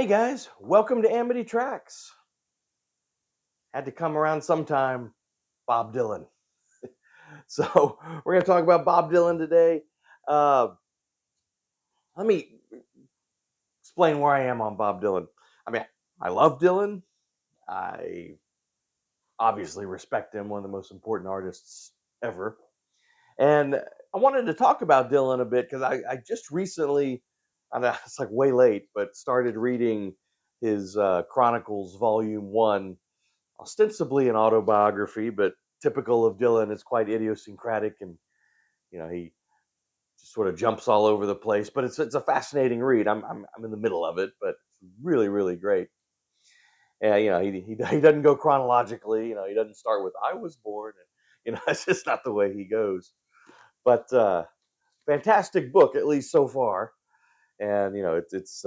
Hey guys, welcome to Amity Tracks. Had to come around sometime, Bob Dylan. So we're going to talk about Bob Dylan today. Uh, Let me explain where I am on Bob Dylan. I mean, I love Dylan. I obviously respect him, one of the most important artists ever. And I wanted to talk about Dylan a bit because I just recently, I know it's like way late, but started reading his Chronicles Volume 1, ostensibly an autobiography, but typical of Dylan, it's quite idiosyncratic, and he just sort of jumps all over the place. But it's a fascinating read. I'm in the middle of it, but it's really great. And he doesn't go chronologically. He doesn't start with "I was born," and it's just not the way he goes. But fantastic book, at least so far, and it's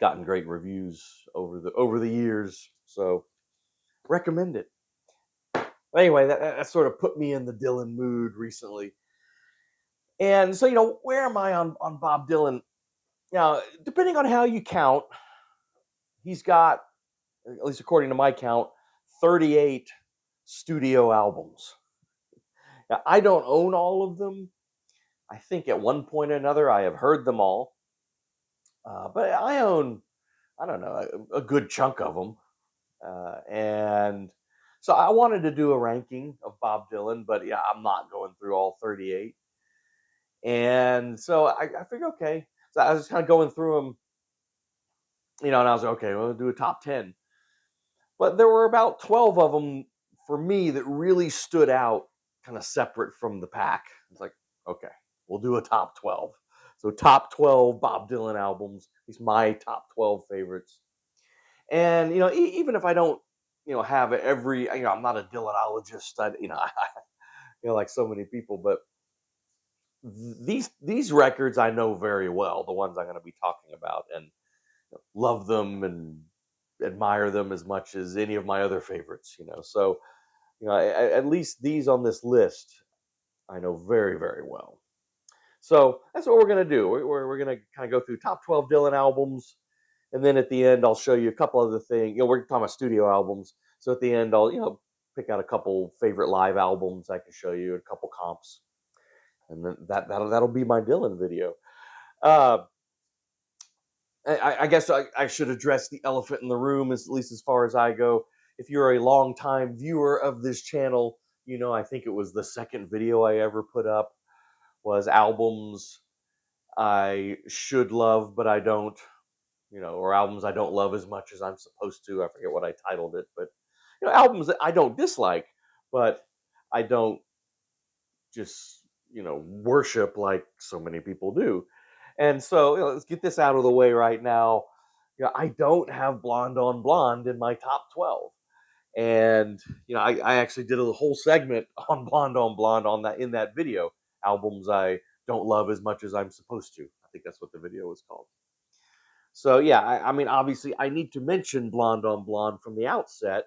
gotten great reviews over the years. So recommend it. Anyway, that sort of put me in the Dylan mood recently. And so, where am I on Bob Dylan? Now, depending on how you count, he's got, at least according to my count, 38 studio albums. Now, I don't own all of them. I think at one point or another I have heard them all. But I own, I don't know, a good chunk of them. And so I wanted to do a ranking of Bob Dylan, but yeah, I'm not going through all 38. And so I figured, okay. So I was just kind of going through them, and I was like, okay, we'll do a top 10. But there were about 12 of them for me that really stood out, kind of separate from the pack. It's like, okay, we'll do a top 12. So top 12 Bob Dylan albums, these my top 12 favorites. And, even if I don't, have every, I'm not a Dylanologist, like so many people, but these records I know very well, the ones I'm going to be talking about, and love them and admire them as much as any of my other favorites. So at least these on this list I know very well. So that's what we're going to do. We're going to kind of go through top 12 Dylan albums, and then at the end I'll show you a couple other things. We're talking about studio albums, so at the end I'll pick out a couple favorite live albums I can show you, a couple comps, and then that'll be my Dylan video. Uh, I guess I should address the elephant in the room, at least as far as I go. If you're a long-time viewer of this channel, I think it was the second video I ever put up was albums I should love, but I don't, or albums I don't love as much as I'm supposed to. I forget what I titled it, but albums that I don't dislike, but I don't just, worship like so many people do. And so let's get this out of the way right now. I don't have Blonde on Blonde in my top 12. And I actually did a whole segment on Blonde on Blonde on that in that video. Albums I don't love as much as I'm supposed to. I think that's what the video was called. So yeah, I mean, obviously, I need to mention Blonde on Blonde from the outset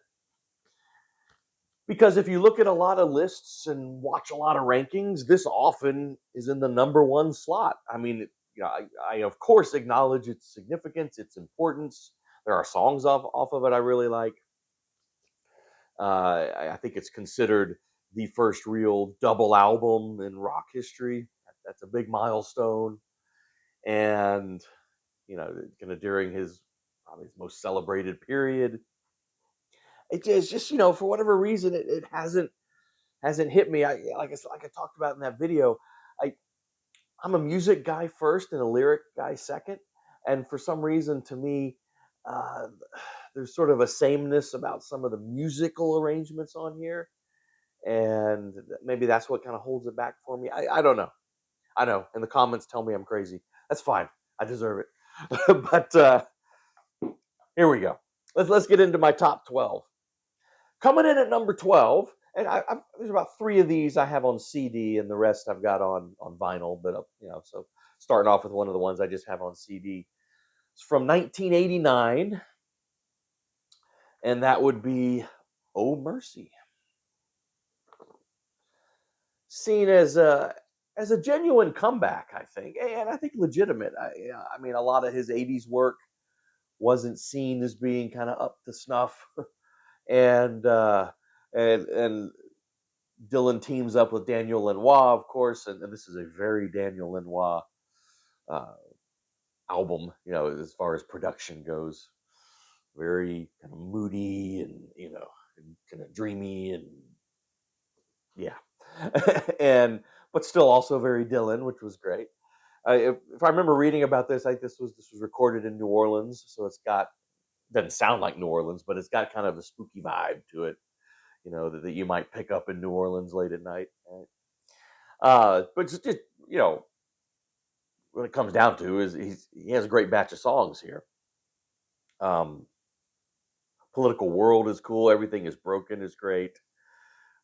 because if you look at a lot of lists and watch a lot of rankings, this often is in the number one slot. I mean, I of course acknowledge its significance, its importance. There are songs off of it I really like. I think it's considered the first real double album in rock history. That's a big milestone, and kind of during his probably his most celebrated period. It's just for whatever reason it hasn't hit me. Like I talked about in that video. I I'm a music guy first and a lyric guy second, and for some reason to me, uh, there's sort of a sameness about some of the musical arrangements on here, and maybe that's what kind of holds it back for me. I don't know. I know. And the comments tell me I'm crazy. That's fine. I deserve it. But here we go. Let's get into my top 12. Coming in at number 12, and there's about three of these I have on CD, and the rest I've got on vinyl. But so starting off with one of the ones I just have on CD. It's from 1989, and that would be "Oh Mercy." Seen as a genuine comeback, I think, and I think legitimate. I mean, a lot of his '80s work wasn't seen as being kind of up to snuff, and and Dylan teams up with Daniel Lanois, of course, and this is a very Daniel Lanois uh, album, as far as production goes. Very kind of moody and kind of dreamy and yeah, and but still also very Dylan, which was great. If I remember reading about this, this was recorded in New Orleans, so it's got doesn't sound like New Orleans, but it's got kind of a spooky vibe to it, that you might pick up in New Orleans late at night. Right? But just what it comes down to is he has a great batch of songs here. Um, Political World is cool. Everything is Broken is great.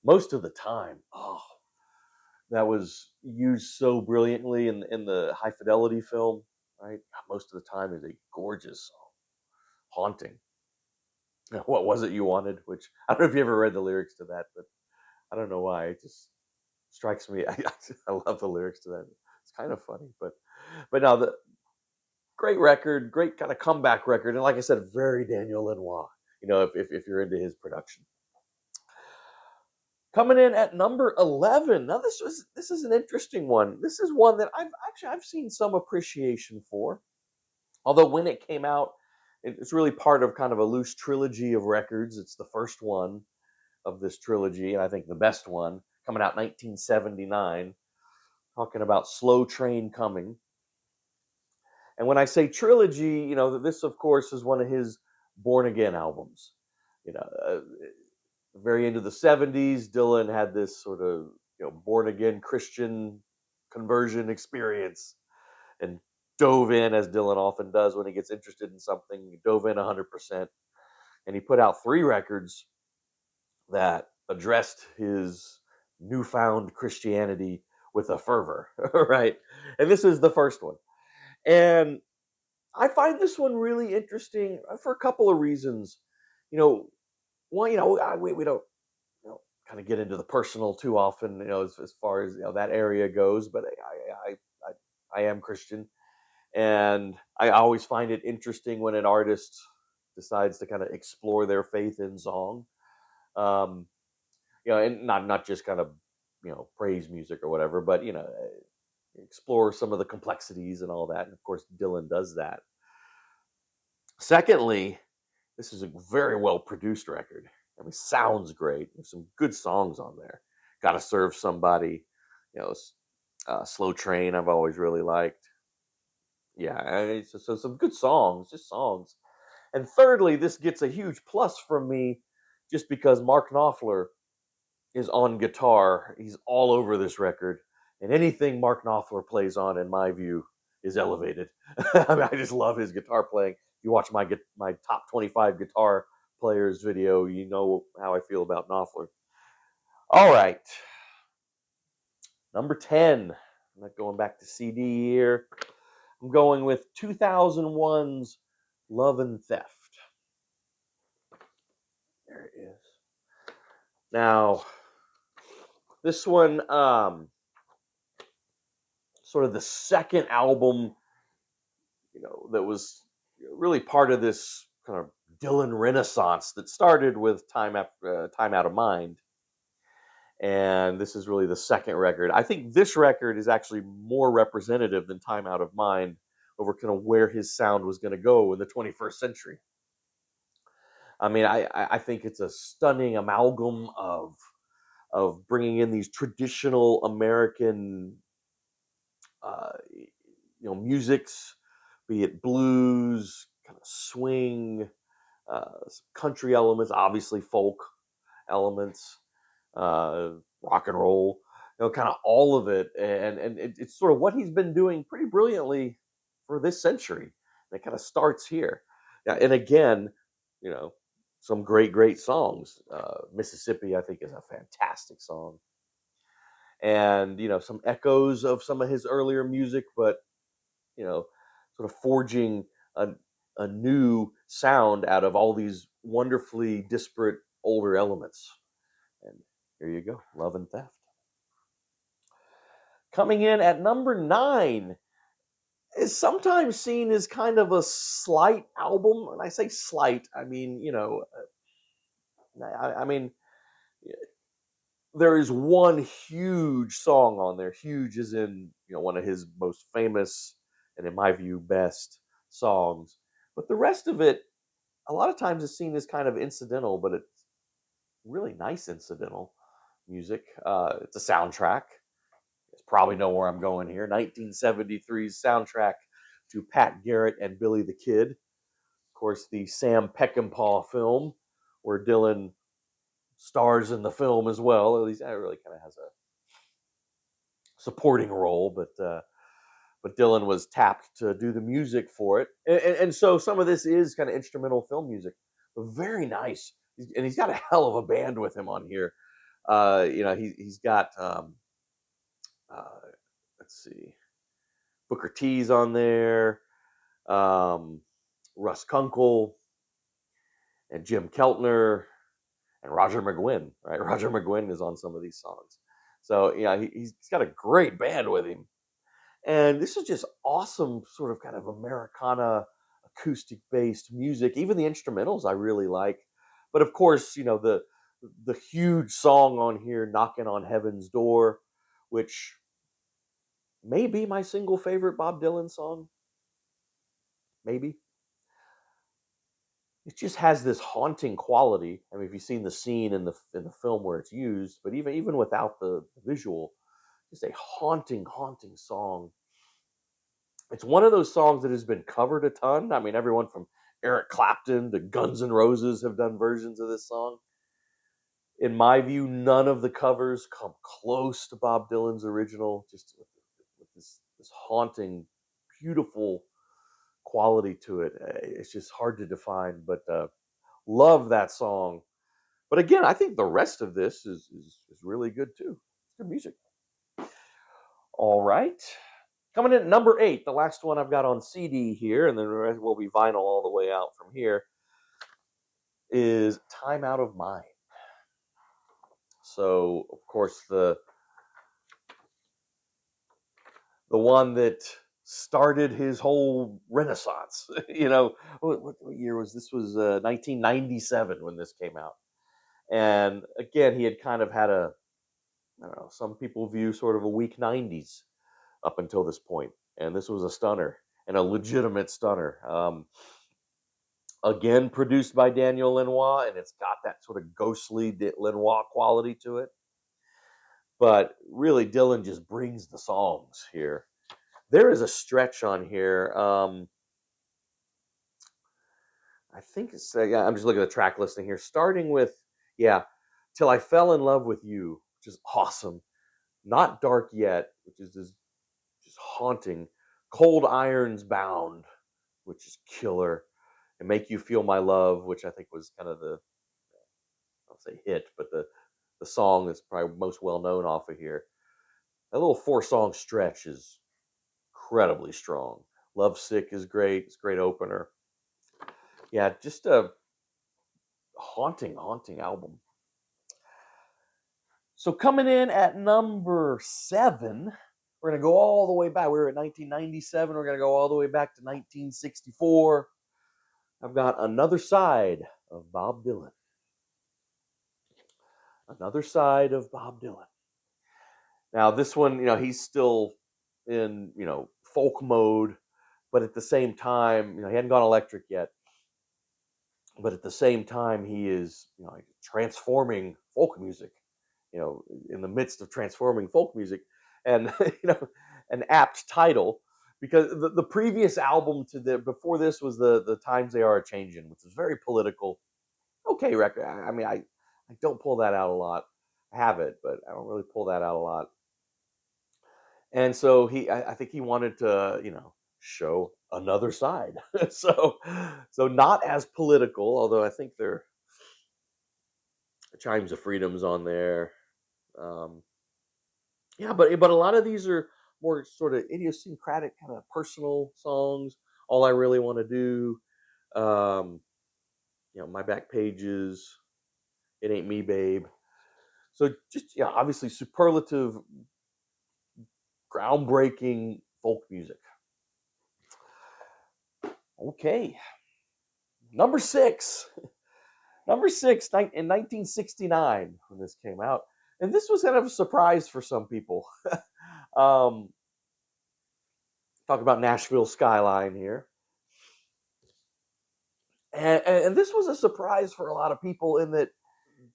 Most of the time, that was used so brilliantly in the High Fidelity film, right? Most of the time is a gorgeous song, haunting. What was it you wanted? Which I don't know if you ever read the lyrics to that, but I don't know why it just strikes me. I love the lyrics to that. It's kind of funny, but now the great record, great kind of comeback record, and like I said, very Daniel Lanois. If you're into his production. Coming in at number 11. Now this is an interesting one. This is one that I've seen some appreciation for. Although when it came out, it's really part of kind of a loose trilogy of records. It's the first one of this trilogy, and I think the best one, coming out 1979, talking about Slow Train Coming. And when I say trilogy, this of course is one of his Born Again albums. You know, uh, very into the 70s, Dylan had this sort of born again Christian conversion experience and dove in, as Dylan often does when he gets interested in something. He dove in 100%, and he put out 3 records that addressed his newfound Christianity with a fervor, right? And this is the first one. And I find this one really interesting for a couple of reasons. You know, One, we don't kind of get into the personal too often, as far as that area goes. But I am Christian, and I always find it interesting when an artist decides to kind of explore their faith in song. Um, and not just kind of praise music or whatever, but explore some of the complexities and all that. And of course, Dylan does that. Secondly, this is a very well produced record. I mean, sounds great. There's some good songs on there. Got to Serve Somebody, you know, Slow Train. I've always really liked. Yeah, so some good songs, just songs. And thirdly, this gets a huge plus from me, just because Mark Knopfler is on guitar. He's all over this record, and anything Mark Knopfler plays on, in my view, is elevated. I mean, I just love his guitar playing. If you watch my top 25 guitar players video, you know how I feel about Knopfler. All right, number 10. I'm not going back to CD here. I'm going with 2001's Love and Theft. There it is. Now, this one, sort of the second album, that was really part of this kind of Dylan renaissance that started with Time Out of Mind. And this is really the second record. I think this record is actually more representative than Time Out of Mind over kind of where his sound was going to go in the 21st century. I mean, I think it's a stunning amalgam of bringing in these traditional American, musics, be it blues, kind of swing, country elements, obviously folk elements, rock and roll, kind of all of it, and it's sort of what he's been doing pretty brilliantly for this century. And it kind of starts here. Yeah, and again, you know, some great songs. Mississippi, I think, is a fantastic song, and some echoes of some of his earlier music, but sort of forging a, a new sound out of all these wonderfully disparate older elements. And here you go, Love and Theft. Coming in at number 9, is sometimes seen as kind of a slight album. And I say slight, I mean, I mean, there is one huge song on there. Huge is in, one of his most famous and, in my view, best songs. But the rest of it, a lot of times, is seen as kind of incidental, but it's really nice incidental music. It's a soundtrack. You probably know where I'm going here. 1973's soundtrack to Pat Garrett and Billy the Kid. Of course, the Sam Peckinpah film, where Dylan stars in the film as well. At least it really kind of has a supporting role, but Dylan was tapped to do the music for it, and so some of this is kind of instrumental film music, but very nice. And he's got a hell of a band with him on here. He's got uh, let's see, Booker T's on there, um, Russ Kunkel, and Jim Keltner, and Roger McGuinn. Right, Roger McGuinn is on some of these songs. So yeah, he's got a great band with him. And this is just awesome, sort of kind of Americana acoustic based music. Even the instrumentals I really like. But of course, the huge song on here, Knocking on Heaven's Door, which may be my single favorite Bob Dylan song. Maybe. It just has this haunting quality. I mean, if you've seen the scene in the film where it's used, but even without the visual, just a haunting, haunting song. It's one of those songs that has been covered a ton. I mean, everyone from Eric Clapton to Guns N' Roses have done versions of this song. In my view, none of the covers come close to Bob Dylan's original, just with this haunting, beautiful quality to it. It's just hard to define, but love that song. But again, I think the rest of this is really good too. It's good music. All right. Coming in at number 8, the last one I've got on CD here, and then the rest will be vinyl all the way out from here, is Time Out of Mind. So, of course, the one that started his whole renaissance. What year was this? Was 1997 when this came out. And again, he had kind of had I don't know, some people view sort of a weak 90s up until this point. And this was a stunner, and a legitimate stunner. Again, produced by Daniel Lanois, and it's got that sort of ghostly Lanois quality to it. But really, Dylan just brings the songs here. There is a stretch on here. I think it's, yeah, I'm just looking at the track listing here, starting with, yeah, Till I Fell in Love with You, which is awesome. Not Dark Yet, which is just haunting. Cold Irons Bound, which is killer. And Make You Feel My Love, which I think was kind of I'll say hit, but the song that's probably most well known off of here. That little 4-song stretch is incredibly strong. Love Sick is great. It's a great opener. Yeah, just a haunting, haunting album. So coming in at number 7, we're going to go all the way back. We were at 1997. We're going to go all the way back to 1964. I've got Another Side of Bob Dylan. Another Side of Bob Dylan. Now, this one, he's still in, folk mode, but at the same time, he hadn't gone electric yet. But at the same time, he is, like transforming folk music, in the midst of transforming folk music. And, an apt title, because the previous album before this was the Times They Are a Changin', which is very political. Okay, record. I mean, I don't pull that out a lot. I have it, but I don't really pull that out a lot. And so I think he wanted to, show another side. so not as political, although I think there are Chimes of Freedom's on there. Yeah, but a lot of these are more sort of idiosyncratic, kind of personal songs. All I Really Want to Do, um, My Back Pages, It Ain't Me, Babe. So just, obviously superlative, groundbreaking folk music. Okay, number six. Number six, in 1969, when this came out. And this was kind of a surprise for some people. um, talk about Nashville Skyline here. And this was a surprise for a lot of people in that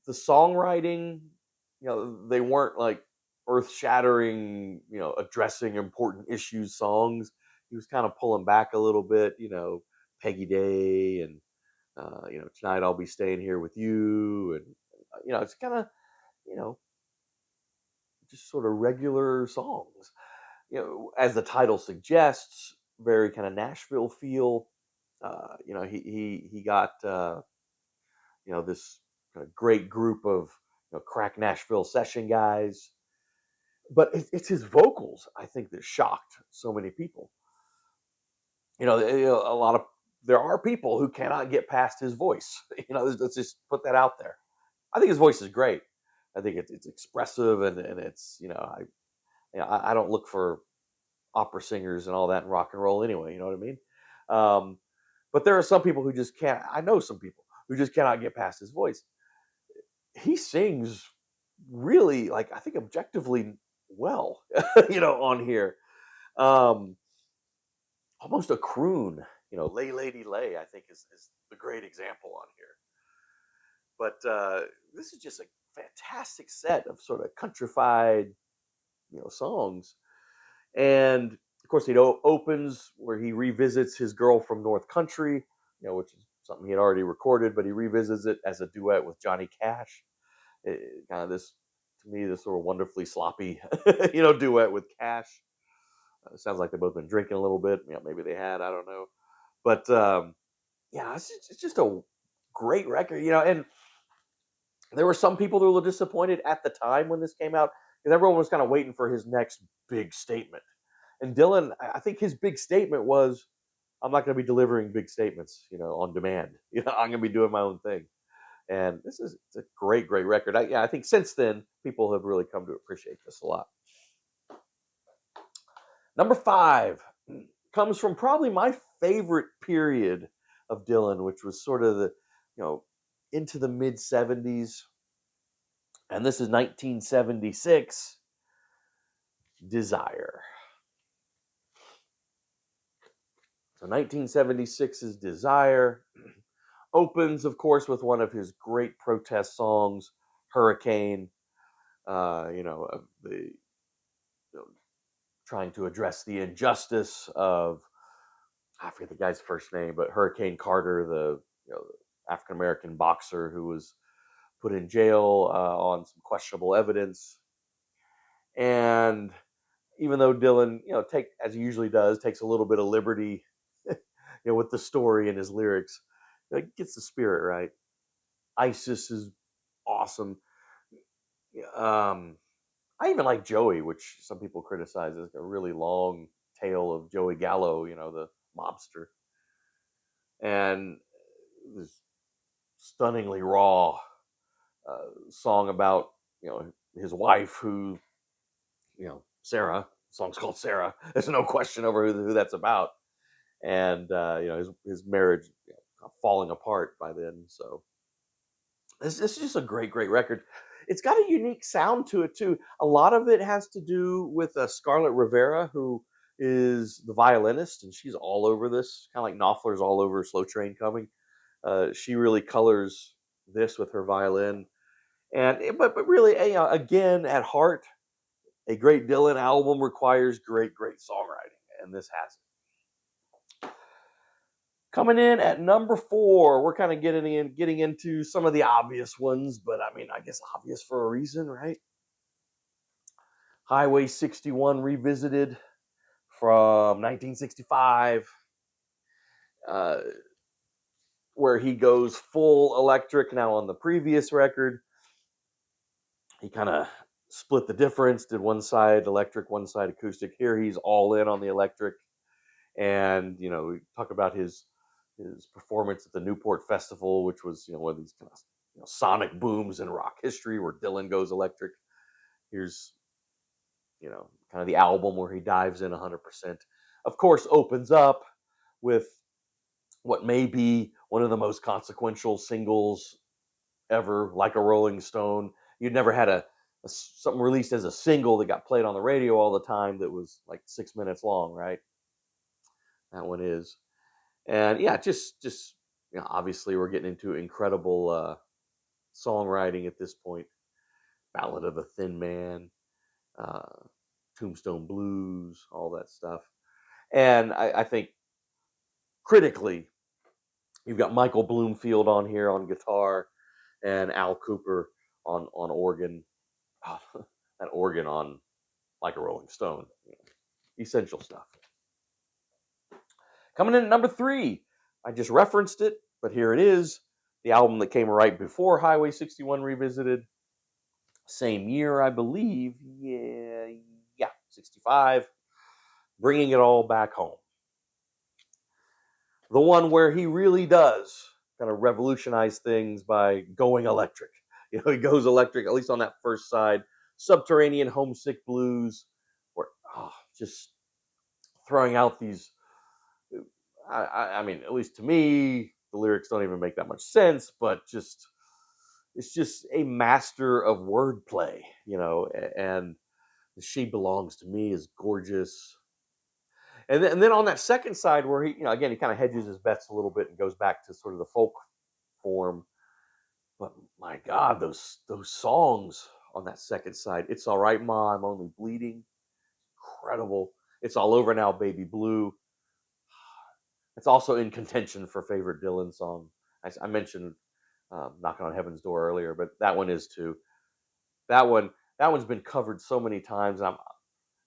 the songwriting, they weren't like earth shattering, addressing important issues songs. He was kind of pulling back a little bit, Peggy Day and, Tonight I'll Be Staying Here With You. And, it's kind of, you know, just sort of regular songs. As the title suggests, very kind of Nashville feel. He got this kind of great group of crack Nashville session guys, but it's his vocals I think that shocked so many people. A lot of there are people who cannot get past his voice. Let's just put that out there. I think his voice is great. I think it's expressive and it's I don't look for opera singers and all that in rock and roll anyway. You know what I mean? But there are some people who just can't. I know some people who just cannot get past his voice. He sings really, like, I think objectively well, on here. Um, Almost a croon, Lay Lady Lay, I think is the great example on here. But this is just a fantastic set of sort of countrified, songs. And of course, opens where he revisits his Girl from North Country, which is something he had already recorded, but he revisits it as a duet with Johnny Cash. Kind of this, to me, this sort of wonderfully sloppy, duet with Cash. It sounds like they've both been drinking a little bit. Maybe they had, I don't know. But yeah, it's just a great record, and there were some people who were disappointed at the time when this came out because everyone was kind of waiting for his next big statement. And Dylan, I think his big statement was, I'm not going to be delivering big statements, on demand. I'm going to be doing my own thing. And it's a great, great record. I think since then, people have really come to appreciate this a lot. Number 5 comes from probably my favorite period of Dylan, which was sort of the, into the mid 70s. And this is 1976, Desire. So 1976's Desire opens, of course, with one of his great protest songs, Hurricane. The trying to address the injustice of, I forget the guy's first name, but Hurricane Carter, the African American boxer who was put in jail on some questionable evidence. And even though Dylan, as he usually does, takes a little bit of liberty, with the story and his lyrics, gets the spirit right. ISIS is awesome. I even like Joey, which some people criticize as a really long tale of Joey Gallo, the mobster, and this stunningly raw song about his wife, who Sarah. The song's called Sarah. There's no question over who that's about, and his marriage falling apart by then. So this is just a great, great record. It's got a unique sound to it too. A lot of it has to do with Scarlett Rivera, who is the violinist, and she's all over this, kind of like Knopfler's all over Slow Train Coming. She really colors this with her violin, and but really, again, at heart, a great Dylan album requires great, great songwriting, and this has it. Coming in at number 4, we're kind of getting into some of the obvious ones, but I mean, I guess obvious for a reason, right? Highway 61 Revisited from 1965, where he goes full electric. Now, on the previous record, he kind of split the difference, did one side electric, one side acoustic. Here, he's all in on the electric. And, we talk about his performance at the Newport Festival, which was, one of these kind of sonic booms in rock history where Dylan goes electric. Here's, kind of the album where he dives in 100%. Of course, opens up with what may be one of the most consequential singles ever, like a Rolling Stone. You'd never had something released as a single that got played on the radio all the time that was like 6 minutes long, right? That one is. And yeah, just obviously we're getting into incredible songwriting at this point. Ballad of a Thin Man, uh, Tombstone Blues, all that stuff. And I think critically, you've got Michael Bloomfield on here on guitar and Al Cooper on organ. Oh, that organ on Like a Rolling Stone. Essential stuff. Coming in at number 3, I just referenced it, but here it is. The album that came right before Highway 61 Revisited. Same year, I believe. Yeah, 65. Bringing it all back home. The one where he really does kind of revolutionize things by going electric. He goes electric, at least on that first side. Subterranean Homesick Blues, where just throwing out these. I mean, at least to me, the lyrics don't even make that much sense, but it's just a master of wordplay, and She Belongs to Me is gorgeous. And then on that second side, where he, again, he kind of hedges his bets a little bit and goes back to sort of the folk form. But my God, those songs on that second side, It's All Right, Ma, I'm Only Bleeding, incredible. It's All Over Now, Baby Blue. It's also in contention for favorite Dylan song. I mentioned Knocking on Heaven's Door earlier, but that one is too. That one's been covered so many times. I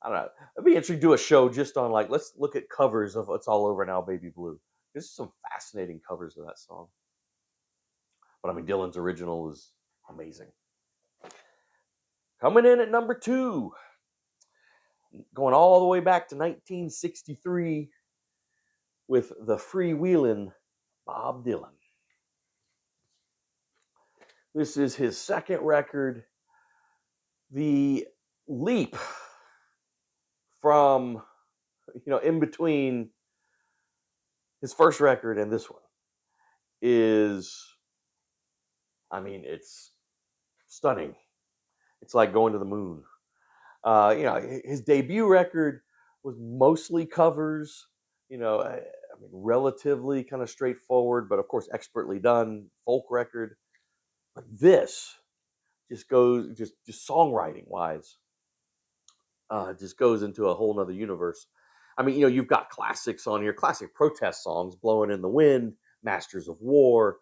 don't know. It'd be interesting to do a show just on like, let's look at covers of It's All Over Now, Baby Blue. There's some fascinating covers of that song. But I mean, Dylan's original is amazing. Coming in at number 2, going all the way back to 1963 with the freewheeling Bob Dylan. This is his second record. The leap from, in between his first record and this one is, I mean, it's stunning. It's like going to the moon. His debut record was mostly covers, I mean, relatively kind of straightforward, but of course, expertly done folk record. But this just goes, just songwriting wise, just goes into a whole nother universe. I mean, you've got classics on here, classic protest songs, Blowing in the Wind, Masters of War.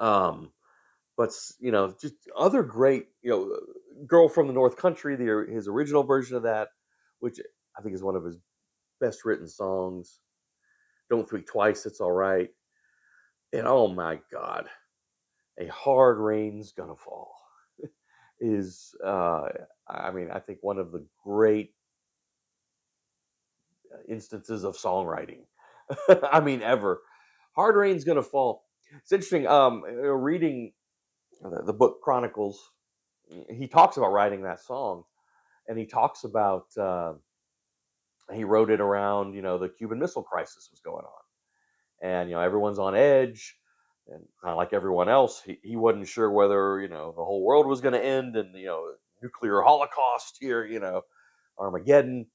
Um, but just other great, Girl from the North Country, his original version of that, which I think is one of his best written songs. Don't Think Twice, It's All Right. And oh my God, A Hard Rain's Gonna Fall is, I mean, I think one of the great instances of songwriting. I mean, ever. Hard Rain's Gonna Fall. It's interesting. Reading the book Chronicles, he talks about writing that song, and he talks about he wrote it around the Cuban Missile Crisis was going on, and everyone's on edge, and kind of like everyone else, he wasn't sure whether the whole world was going to end and nuclear holocaust here, Armageddon,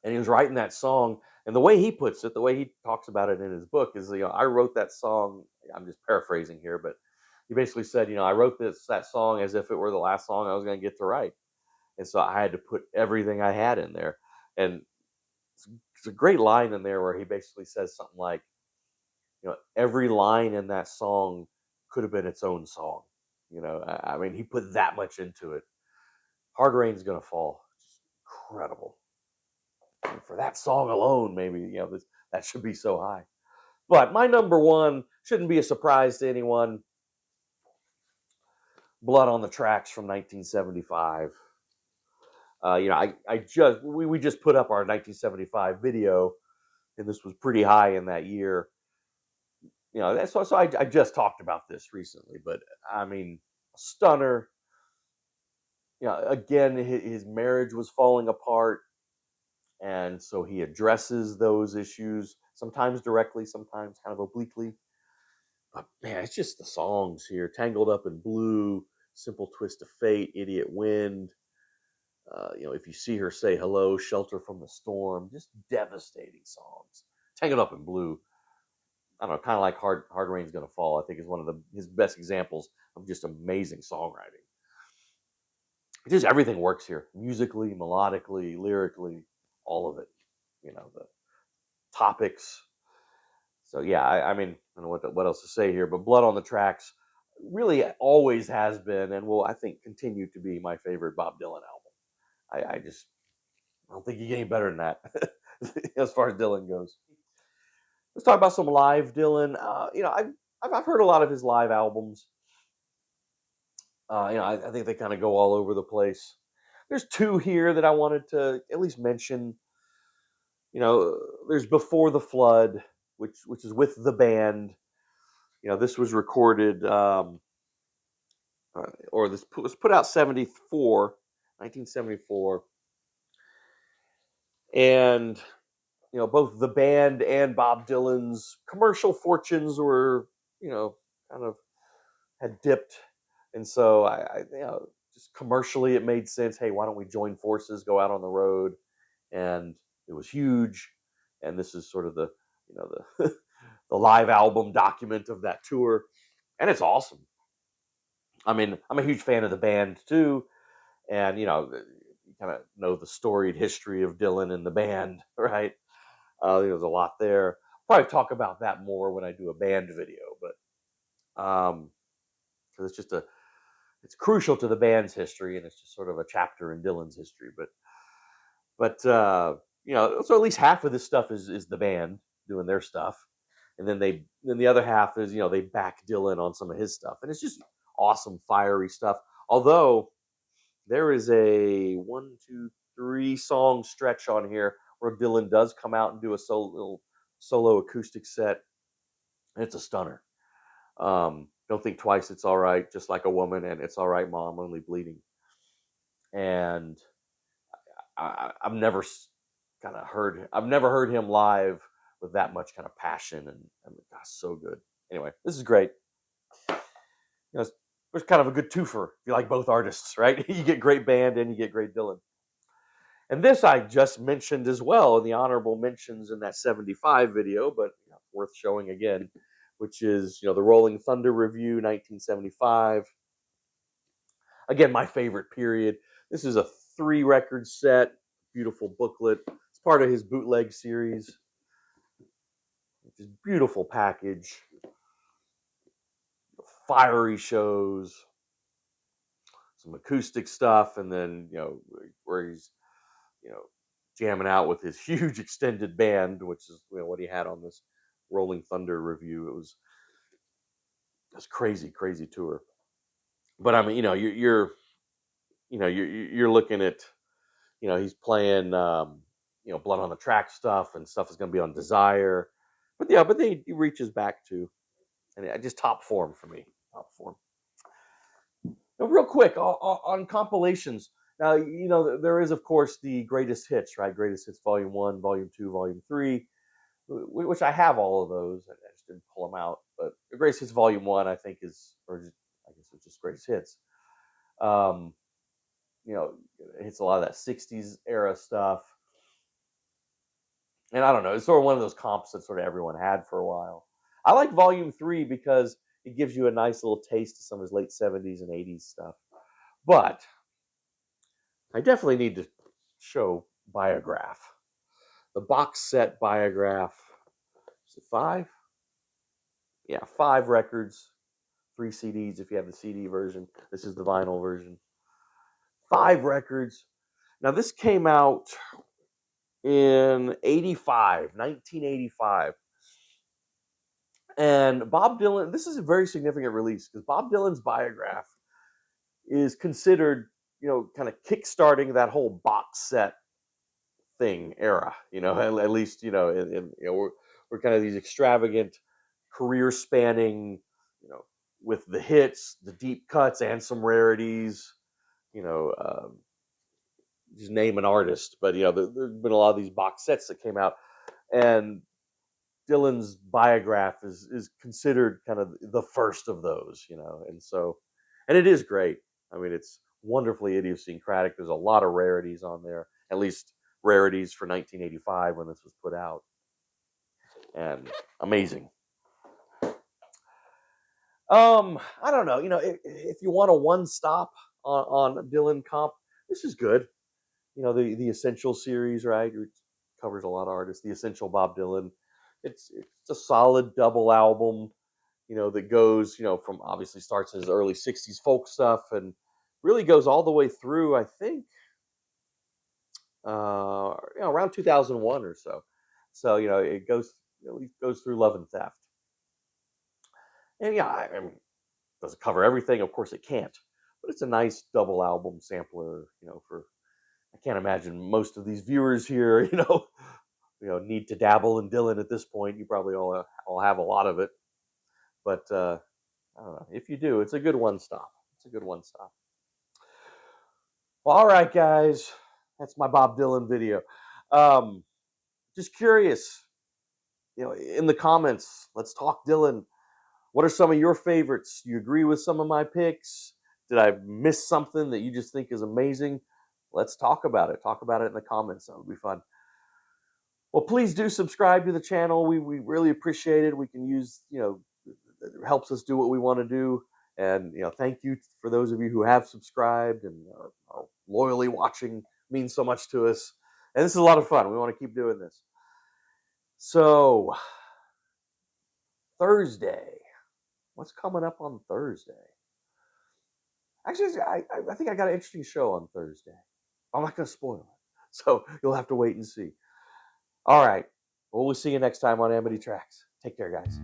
and he was writing that song. And the way he puts it, the way he talks about it in his book is, I wrote that song. I'm just paraphrasing here, but he basically said, I wrote that song as if it were the last song I was going to get to write, and so I had to put everything I had in there. And it's a great line in there where he basically says something like, every line in that song could have been its own song. I mean, he put that much into it. Hard Rain's Gonna Fall, just incredible. And for that song alone, maybe that should be so high. But my number 1 shouldn't be a surprise to anyone. Blood on the Tracks from 1975. We just put up our 1975 video, and this was pretty high in that year. So I just talked about this recently, but I mean, stunner. Again, his marriage was falling apart, and so he addresses those issues. sometimes directly, sometimes kind of obliquely. But man, it's just the songs here: "Tangled Up in Blue," "Simple Twist of Fate," "Idiot Wind." If you see her, say hello, "Shelter from the Storm." Just devastating songs. "Tangled Up in Blue." I don't know, kind of like "Hard Rain's Gonna Fall." I think is one of his best examples of just amazing songwriting. Just everything works here, musically, melodically, lyrically, all of it. The topics. So yeah, I mean, I don't know what else to say here, but "Blood on the Tracks" really always has been and will, I think, continue to be my favorite Bob Dylan album. I don't think you get any better than that as far as Dylan goes. Let's talk about some live Dylan. I've heard a lot of his live albums. I think they kind of go all over the place. There's two here that I wanted to at least mention. There's "Before the Flood," which is with the band. This was recorded, or this was put out 1974, and both the band and Bob Dylan's commercial fortunes were, kind of had dipped, and so just commercially it made sense. Hey, why don't we join forces, go out on the road? And it was huge, and this is sort of the the live album document of that tour, and it's awesome. I mean, I'm a huge fan of the band too, and you kind of know the storied history of Dylan and the band, right? There's a lot there. Probably talk about that more when I do a band video, but because it's crucial to the band's history, and it's just sort of a chapter in Dylan's history. But so at least half of this stuff is the band doing their stuff, and then the other half is they back Dylan on some of his stuff, and it's just awesome, fiery stuff. Although there is a 1, 2, 3 song stretch on here where Dylan does come out and do a solo acoustic set, and it's a stunner. Don't Think Twice, It's All Right, Just Like a Woman, and It's All Right, Mom, Only Bleeding. And I've never I've never heard him live with that much kind of passion, and I mean, gosh, so good. Anyway, this is great. It's kind of a good twofer if you like both artists, right? You get great band and you get great Dylan. And this I just mentioned as well in the honorable mentions in that 75 video, but worth showing again, which is, the Rolling Thunder Review, 1975. Again, my favorite period. This is a 3-record set, beautiful booklet. It's part of his bootleg series. It's a beautiful package, fiery shows, some acoustic stuff, and then, where he's, you know, jamming out with his huge extended band, which is what he had on this Rolling Thunder Review. It was this crazy, crazy tour. But I mean, you're looking at, he's playing, Blood on the Track stuff, and stuff is going to be on Desire. But yeah, but he reaches back to, and just top form for me, top form. Now, real quick on compilations. Now, there is, of course, the greatest hits, right? Greatest hits, Volume 1, Volume 2, Volume 3, which I have all of those. I just didn't pull them out. But the greatest hits, Volume 1, I think I guess it's just greatest hits. Um, it hits a lot of that 60s era stuff. And I don't know, it's sort of one of those comps that sort of everyone had for a while. I like Volume 3 because it gives you a nice little taste of some of his late 70s and 80s stuff. But I definitely need to show Biograph. The box set Biograph. Is it 5? Yeah, 5 records, 3 CDs if you have the CD version. This is the vinyl version. 5 records. Now, this came out in 1985. And Bob Dylan, this is a very significant release because Bob Dylan's Biograph is considered, kind of kickstarting that whole box set thing era. At least, we're kind of these extravagant, career spanning, with the hits, the deep cuts, and some rarities. You know, just name an artist, but there's been a lot of these box sets that came out, and Dylan's Biograph is considered kind of the first of those, and it is great. I mean, it's wonderfully idiosyncratic. There's a lot of rarities on there, at least rarities for 1985 when this was put out, and amazing. I don't know. If you want a one stop on Dylan comp, this is good. The Essential series, right? Which covers a lot of artists. The Essential Bob Dylan. It's a solid double album. That goes, from obviously starts his early '60s folk stuff and really goes all the way through. I think, around 2001 or so. So it goes through Love and Theft. And yeah, I mean, does it cover everything? Of course it can't. But it's a nice double album sampler, I can't imagine most of these viewers here, need to dabble in Dylan at this point. You probably all have a lot of it. But I don't know. If you do, it's a good one stop. It's a good one stop. Well, all right, guys. That's my Bob Dylan video. Just curious, in the comments, let's talk Dylan. What are some of your favorites? Do you agree with some of my picks? Did I miss something that you just think is amazing? Let's talk about it. Talk about it in the comments. That would be fun. Well, please do subscribe to the channel. We really appreciate it. We can use, it helps us do what we want to do. And, thank you for those of you who have subscribed and are loyally watching. It means so much to us. And this is a lot of fun. We want to keep doing this. So, Thursday. What's coming up on Thursday? Actually, I think I got an interesting show on Thursday. I'm not going to spoil it. So, you'll have to wait and see. All right. Well, we'll see you next time on Amity Tracks. Take care, guys.